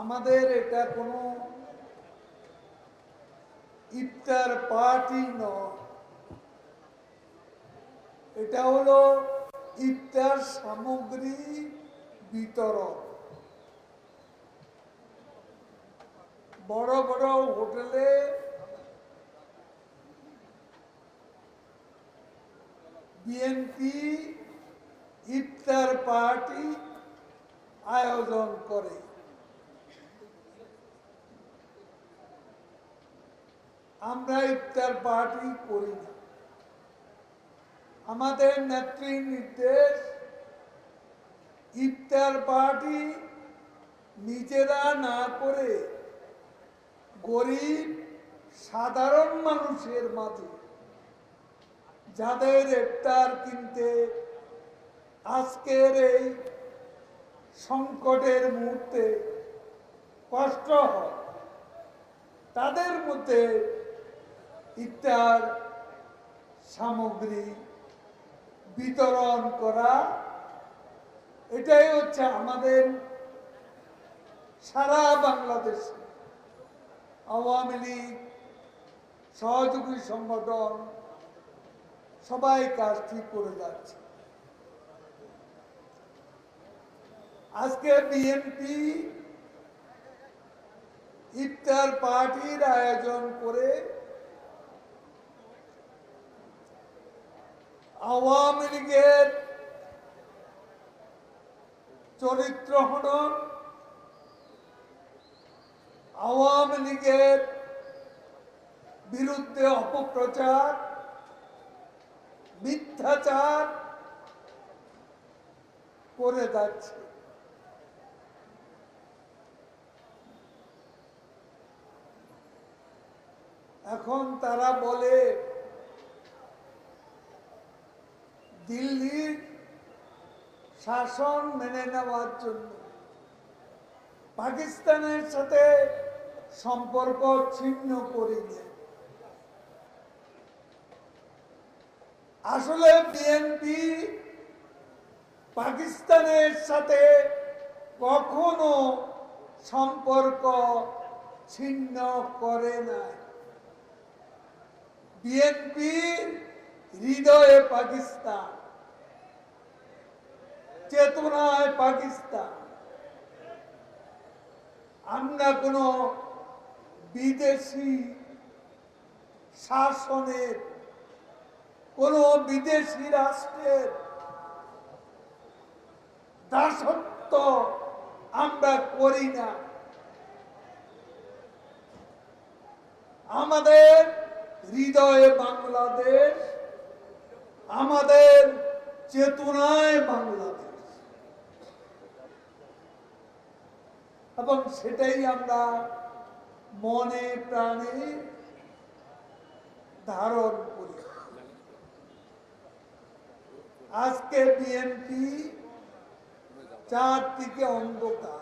আমাদের এটা কোনো ইফতার পার্টি নয়, এটা হলো ইফতার সামগ্রী বিতরণ। বড় বড় হোটেলে বিএনপি ইফতার পার্টি আয়োজন করে। আমরা ইফতার পার্টি করি না। আমাদের নেত্রীর নির্দেশ, ইফতার পার্টি নিজেরা না করে গরিব সাধারণ মানুষের মাঝে, যাদের ইফতার কিনতে আজকের এই সংকটের মুহূর্তে কষ্ট হয়, তাদের মধ্যে ইফতার সামগ্রী বিতরণ করা, এটাই হচ্ছে আমাদের সারা বাংলাদেশে আওয়ামী লীগ, সহযোগী সংগঠন সবাই কাজটি করে যাচ্ছে। আজকে বিএনপি ইফতার পার্টির আয়োজন করে আওয়ামী লীগের চরিত্র হনন, আওয়ামী লীগের বিরুদ্ধে অপপ্রচার, মিথ্যাচার করে যাচ্ছে। এখন তারা বলে দিল্লির শাসন মেনে নেওয়ার জন্য পাকিস্তানের সাথে সম্পর্ক ছিন্ন করিনি। আসলে বিএনপি পাকিস্তানের সাথে কখনো সম্পর্ক ছিন্ন করে নাই। বিএনপির হৃদয়ে পাকিস্তান, চেতনায় পাকিস্তান। আমরা কোনো বিদেশি শাসনের, কোন বিদেশি রাষ্ট্রের দাসত্ব আমরা করি না। আমাদের হৃদয়ে বাংলাদেশ, আমাদের চেতনায় বাংলাদেশ, এবং সেটাই আমরা মনে প্রাণে ধারণ করি। আজকে বিএনপি চারদিকে অন্ধকার,